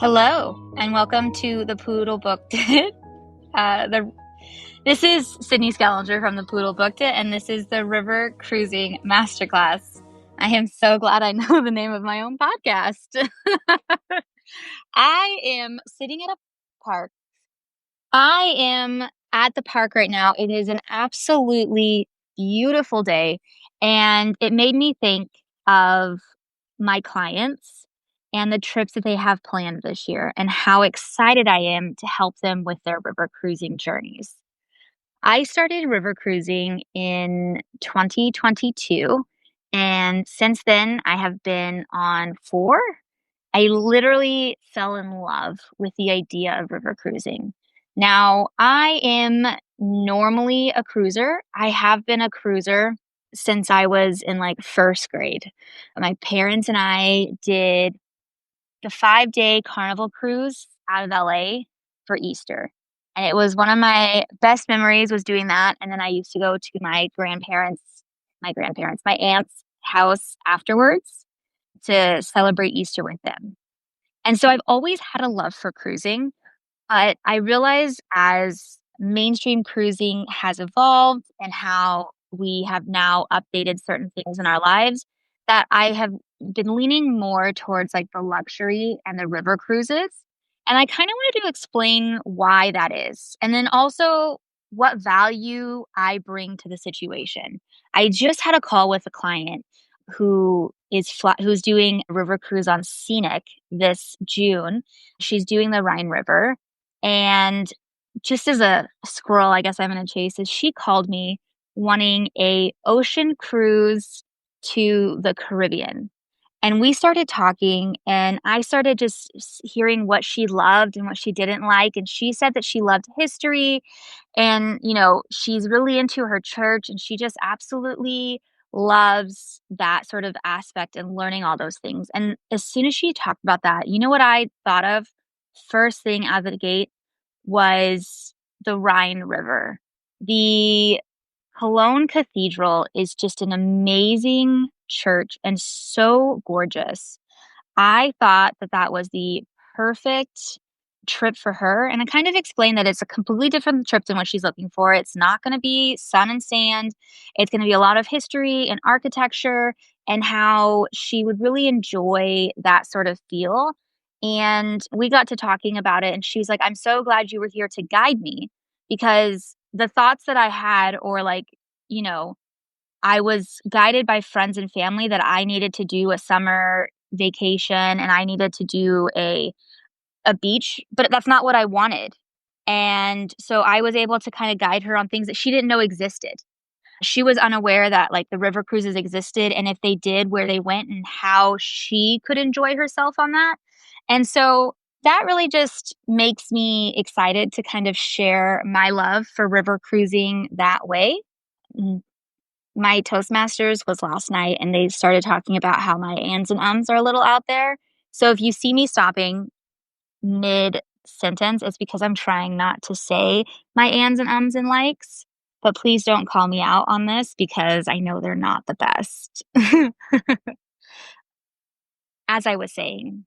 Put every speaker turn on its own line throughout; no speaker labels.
Hello, and welcome to the Poodle Book. This is Sydney Skellinger from the Poodle Book, and this is the River Cruising Masterclass. I am so glad I know the name of my own podcast. I am sitting at a park. I am at the park right now. It is an absolutely beautiful day, and it made me think of my clients and the trips that they have planned this year and how excited I am to help them with their river cruising journeys. I started river cruising in 2022, and since then I have been on four. I literally fell in love with the idea of river cruising. Now, I am normally a cruiser. I have been a cruiser since I was in like first grade. My parents and I did the 5-day Carnival cruise out of LA for Easter. And it was one of my best memories was doing that. And then I used to go to my aunt's house afterwards to celebrate Easter with them. And so I've always had a love for cruising, but I realize as mainstream cruising has evolved and how we have now updated certain things in our lives, that I have been leaning more towards like the luxury and the river cruises. And I kind of wanted to explain why that is. And then also what value I bring to the situation. I just had a call with a client who's doing a river cruise on Scenic this June. She's doing the Rhine River. And just as a squirrel, I guess I'm gonna chase, is she called me wanting a ocean cruise to the Caribbean. And we started talking, and I started just hearing what she loved and what she didn't like. And she said that she loved history, and she's really into her church, and she just absolutely loves that sort of aspect and learning all those things. And as soon as she talked about that, you know what I thought of first thing out of the gate was the Rhine River. The Cologne Cathedral is just an amazing church and so gorgeous. I thought that that was the perfect trip for her, and I kind of explained that it's a completely different trip than what she's looking for. It's not gonna be sun and sand. It's gonna be a lot of history and architecture and how she would really enjoy that sort of feel, and we got to talking about it, and she was like, "I'm so glad you were here to guide me," because the thoughts that I had or like, you know, I was guided by friends and family that I needed to do a summer vacation and I needed to do a beach, but that's not what I wanted. And so I was able to kind of guide her on things that she didn't know existed. She was unaware that like the river cruises existed and if they did, where they went and how she could enjoy herself on that. And so that really just makes me excited to kind of share my love for river cruising that way. Mm, my Toastmasters was last night and they started talking about how my ands and ums are a little out there. So if you see me stopping mid sentence, it's because I'm trying not to say my ands and ums and likes. But please don't call me out on this because I know they're not the best. As I was saying,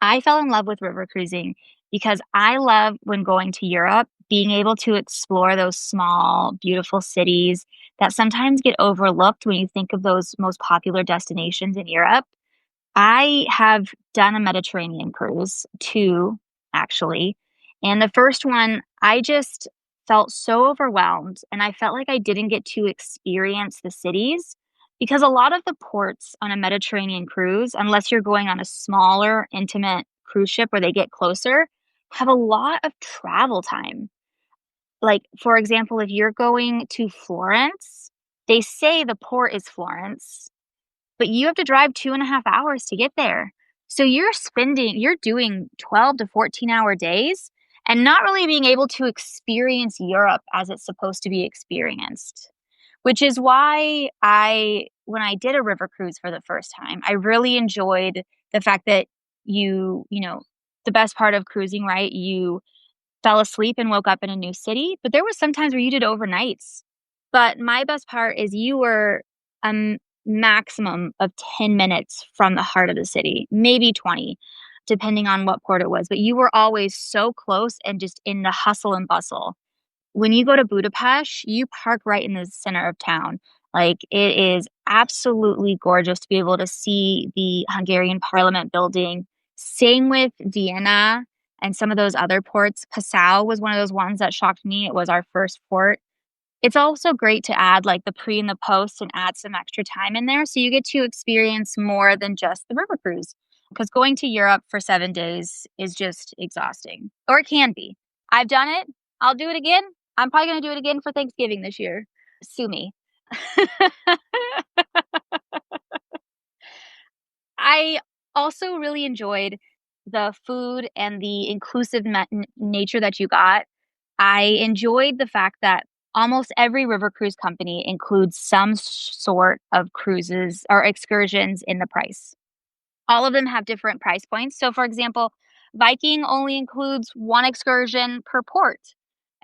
I fell in love with river cruising because I love when going to Europe, being able to explore those small, beautiful cities that sometimes get overlooked when you think of those most popular destinations in Europe. I have done a Mediterranean cruise, 2 actually, and the first one, I just felt so overwhelmed, and I felt like I didn't get to experience the cities, because a lot of the ports on a Mediterranean cruise, unless you're going on a smaller, intimate cruise ship where they get closer, have a lot of travel time. Like, for example, if you're going to Florence, they say the port is Florence, but you have to drive 2.5 hours to get there. So you're doing 12 to 14-hour days and not really being able to experience Europe as it's supposed to be experienced. Which is why when I did a river cruise for the first time, I really enjoyed the fact that the best part of cruising, right? You fell asleep and woke up in a new city, but there was some times where you did overnights But my best part is you were a maximum of 10 minutes from the heart of the city, maybe 20, depending on what port it was, but you were always so close and just in the hustle and bustle. When you go to Budapest, you park right in the center of town. Like, it is absolutely gorgeous to be able to see the Hungarian parliament building. Same with Vienna and some of those other ports. Passau was one of those ones that shocked me. It was our first port. It's also great to add, like, the pre and the post and add some extra time in there, so you get to experience more than just the river cruise. Because going to Europe for 7 days is just exhausting, or it can be. I've done it. I'll do it again. I'm probably gonna do it again for Thanksgiving this year. Sue me. I also really enjoyed the food and the inclusive nature that you got. I enjoyed the fact that almost every river cruise company includes some sort of cruises or excursions in the price. All of them have different price points. So, for example, Viking only includes one excursion per port.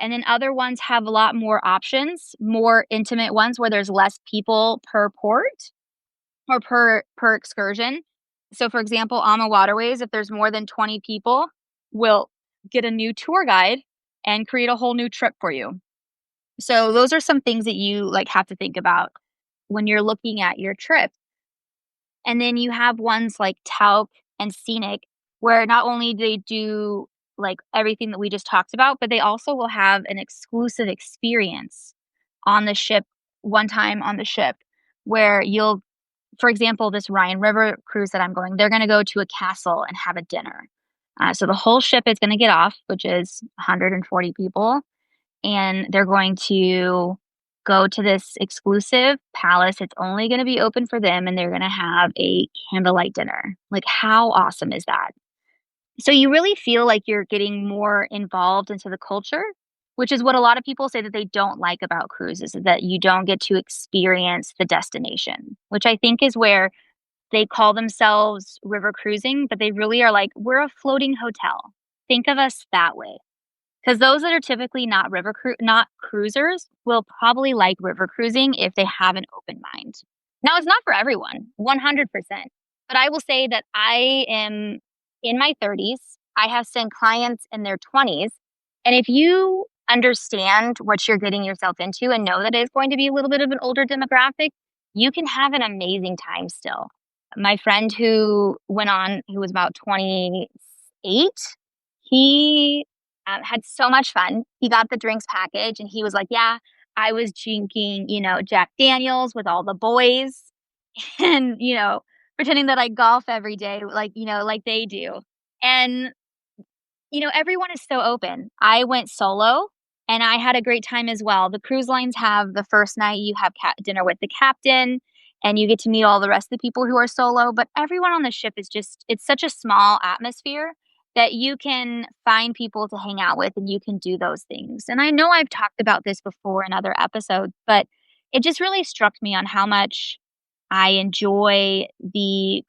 And then other ones have a lot more options, more intimate ones where there's less people per port or per excursion. So, for example, on the waterways, if there's more than 20 people, we'll get a new tour guide and create a whole new trip for you. So, those are some things that you like have to think about when you're looking at your trip. And then you have ones like Talc and Scenic, where not only do they do like everything that we just talked about, but they also will have an exclusive experience on the ship one time on the ship where you'll, for example, this Rhine River cruise that I'm going, they're going to go to a castle and have a dinner. So the whole ship is going to get off, which is 140 people, and they're going to go to this exclusive palace. It's only going to be open for them, and they're going to have a candlelight dinner. Like, how awesome is that? So you really feel like you're getting more involved into the culture, which is what a lot of people say that they don't like about cruises, is that you don't get to experience the destination, which I think is where they call themselves river cruising, but they really are like, we're a floating hotel. Think of us that way. Because those that are typically not cruisers will probably like river cruising if they have an open mind. Now, it's not for everyone, 100%. But I will say that I am in my 30s. I have seen clients in their 20s. And if you understand what you're getting yourself into and know that it's going to be a little bit of an older demographic, you can have an amazing time still. My friend who went on, who was about 28, he had so much fun. He got the drinks package and he was like, yeah, I was drinking, Jack Daniels with all the boys and, pretending that I golf every day, like, like they do. And everyone is so open. I went solo and I had a great time as well. The cruise lines have the first night you have dinner with the captain and you get to meet all the rest of the people who are solo, but everyone on the ship is it's such a small atmosphere that you can find people to hang out with and you can do those things. And I know I've talked about this before in other episodes, but it just really struck me on how much I enjoy the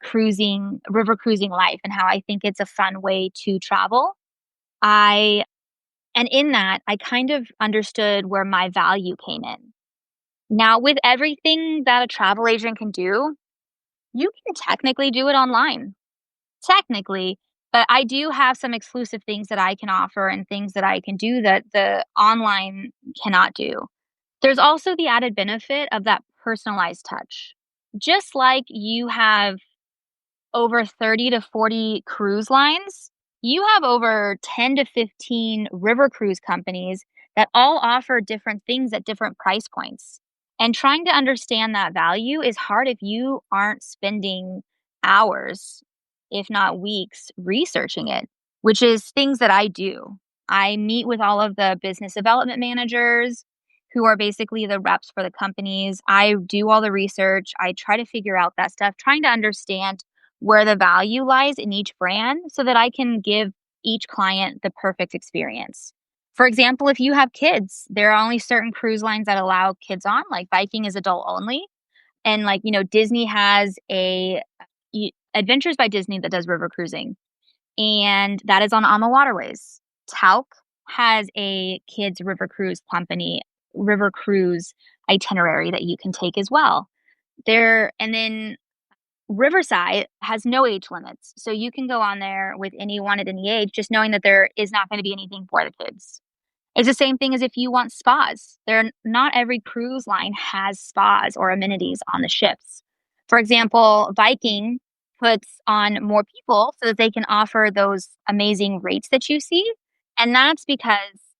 river cruising life and how I think it's a fun way to travel. I and in that, I kind of understood where my value came in. Now, with everything that a travel agent can do, you can technically do it online. Technically, but I do have some exclusive things that I can offer and things that I can do that the online cannot do. There's also the added benefit of that personalized touch. Just like you have over 30 to 40 cruise lines, you have over 10 to 15 river cruise companies that all offer different things at different price points. And trying to understand that value is hard if you aren't spending hours, if not weeks, researching it, which is things that I do. I meet with all of the business development managers who are basically the reps for the companies. I do all the research. I try to figure out that stuff, trying to understand where the value lies in each brand so that I can give each client the perfect experience. For example, if you have kids, there are only certain cruise lines that allow kids on, like Viking is adult only. And like, Disney has Adventures by Disney that does river cruising, and that is on the waterways. Talc has a kids river cruise company, river cruise. itinerary that you can take as well. There and then Riverside has no age limits, so you can go on there with anyone at any age, just knowing that there is not gonna be anything for the kids. It's the same thing as if you want spas. Not every cruise line has spas or amenities on the ships. For example, Viking puts on more people so that they can offer those amazing rates that you see, and that's because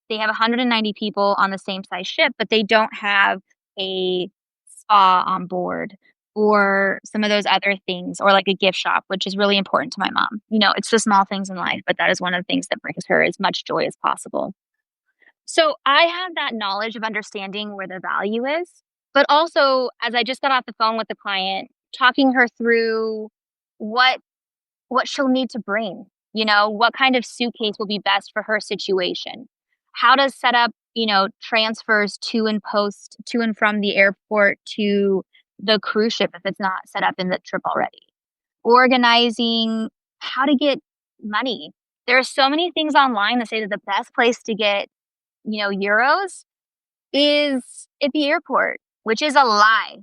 they have 190 people on the same size ship, but they don't have a spa on board or some of those other things, or like a gift shop, which is really important to my mom. It's the small things in life, but that is one of the things that brings her as much joy as possible. So I have that knowledge of understanding where the value is, but also as I just got off the phone with the client, talking her through what what she'll need to bring, what kind of suitcase will be best for her situation. How to set up, transfers to and from the airport to the cruise ship if it's not set up in the trip already. Organizing how to get money. There are so many things online that say that the best place to get euros is at the airport, which is a lie.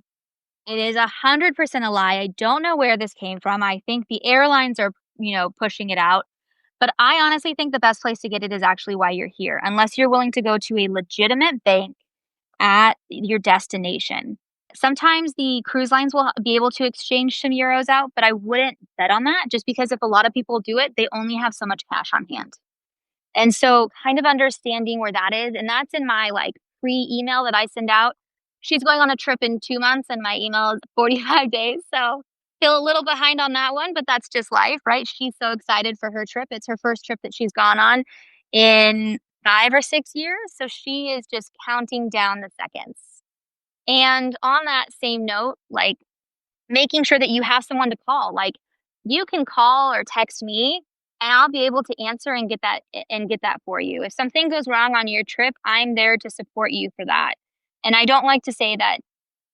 It is 100% a lie. I don't know where this came from. I think the airlines are, pushing it out. But I honestly think the best place to get it is actually while you're here, unless you're willing to go to a legitimate bank at your destination. Sometimes the cruise lines will be able to exchange some euros out, but I wouldn't bet on that just because if a lot of people do it, they only have so much cash on hand. And so kind of understanding where that is, and that's in my like pre-email that I send out. She's going on a trip in 2 months and my email is 45 days. So still a little behind on that one, but that's just life, right? She's so excited for her trip. It's her first trip that she's gone on in 5 or 6 years. So she is just counting down the seconds. And on that same note, like making sure that you have someone to call. Like you can call or text me and I'll be able to answer and get that for you. If something goes wrong on your trip, I'm there to support you for that. And I don't like to say that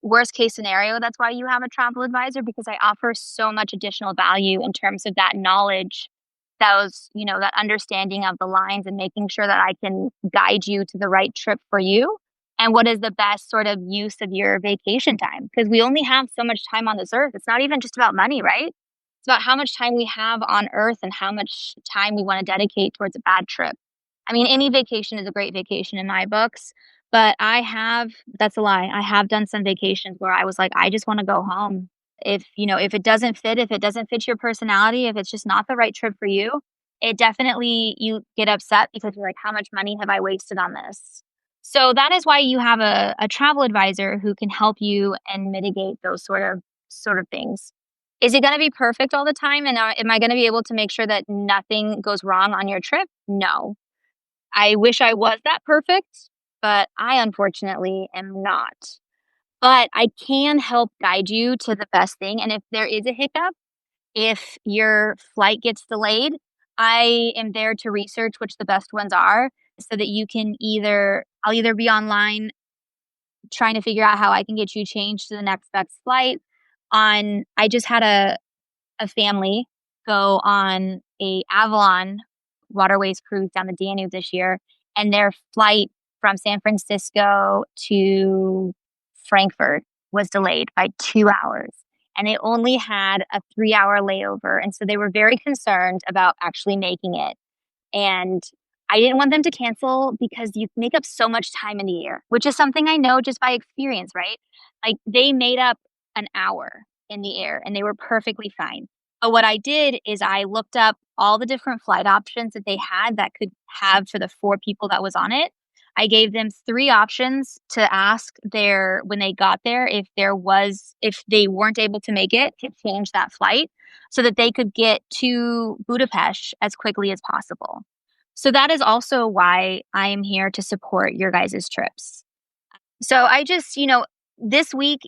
worst case scenario, that's why you have a travel advisor because I offer so much additional value in terms of that knowledge, that understanding of the lines and making sure that I can guide you to the right trip for you and what is the best sort of use of your vacation time because we only have so much time on this earth. It's not even just about money, right? It's about how much time we have on earth and how much time we want to dedicate towards a bad trip. I mean, any vacation is a great vacation in my books, but that's a lie. I have done some vacations where I was like, I just want to go home. If if it doesn't fit your personality, if it's just not the right trip for you, it definitely, you get upset because you're like, how much money have I wasted on this? So that is why you have a travel advisor who can help you and mitigate those sort of things. Is it going to be perfect all the time? And am I going to be able to make sure that nothing goes wrong on your trip? No. I wish I was that perfect, but I unfortunately am not. But I can help guide you to the best thing. And if there is a hiccup, if your flight gets delayed, I am there to research which the best ones are so that I'll either be online trying to figure out how I can get you changed to the next best flight. I just had a family go on a Avalon Waterways cruise down the Danube this year, and their flight from San Francisco to Frankfurt was delayed by 2 hours, and they only had a 3-hour layover, and so they were very concerned about actually making it. And I didn't want them to cancel because you make up so much time in the air, which is something I know just by experience, right? Like they made up an hour in the air and they were perfectly fine. But what I did is I looked up all the different flight options that they had that could have for the 4 people that was on it. I gave them 3 options to ask when they got there if they weren't able to make it to change that flight so that they could get to Budapest as quickly as possible. So that is also why I am here to support your guys' trips. So I just, this week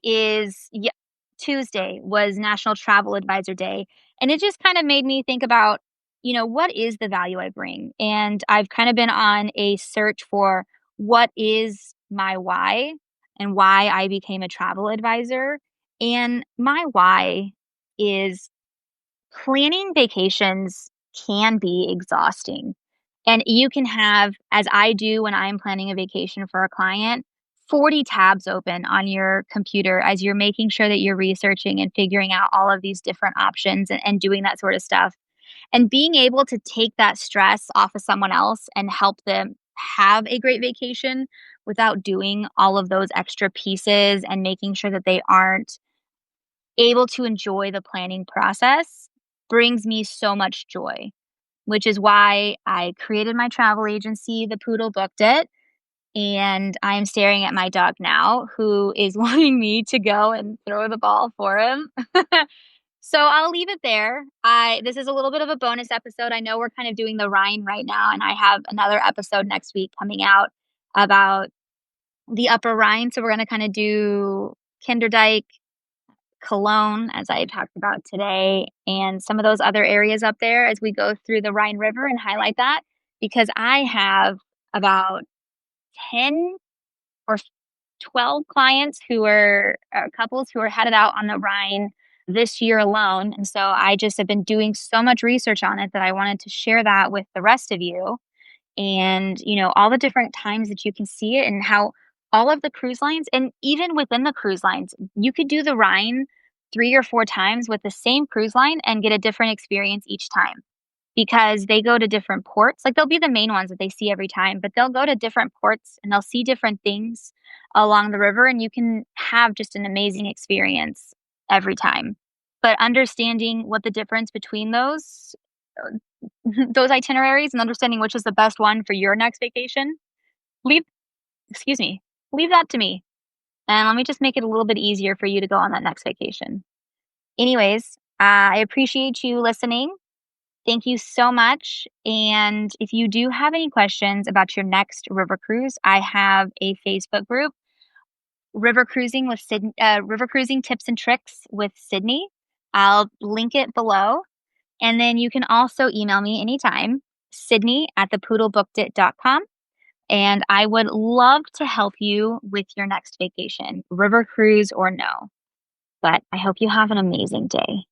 Tuesday was National Travel Advisor Day. And it just kind of made me think about, what is the value I bring? And I've kind of been on a search for what is my why and why I became a travel advisor. And my why is planning vacations can be exhausting. And you can have, as I do when I'm planning a vacation for a client, 40 tabs open on your computer as you're making sure that you're researching and figuring out all of these different options and doing that sort of stuff. And being able to take that stress off of someone else and help them have a great vacation without doing all of those extra pieces and making sure that they aren't able to enjoy the planning process brings me so much joy, which is why I created my travel agency, The Poodle Booked It, and I'm staring at my dog now who is wanting me to go and throw the ball for him. So I'll leave it there. I This is a little bit of a bonus episode. I know we're kind of doing the Rhine right now, and I have another episode next week coming out about the Upper Rhine. So we're gonna kinda do Kinderdijk, Cologne, as I talked about today, and some of those other areas up there as we go through the Rhine River and highlight that, because I have about 10 or 12 clients who are couples who are headed out on the Rhine this year alone. And so I just have been doing so much research on it that I wanted to share that with the rest of you. And, all the different times that you can see it and how all of the cruise lines, and even within the cruise lines, you could do the Rhine 3 or 4 times with the same cruise line and get a different experience each time because they go to different ports. Like, they'll be the main ones that they see every time, but they'll go to different ports and they'll see different things along the river, and you can have just an amazing experience every time. But understanding what the difference between uh, those itineraries and understanding which is the best one for your next vacation, leave excuse me, leave that to me, and let me just make it a little bit easier for you to go on that next vacation. Anyways, I appreciate you listening. Thank you so much. And if you do have any questions about your next river cruise, I have a Facebook group, River Cruising Tips and Tricks with Sydney. I'll link it below. And then you can also email me anytime, Sydney at thepoodlebookedit.com. And I would love to help you with your next vacation, river cruise or no. But I hope you have an amazing day.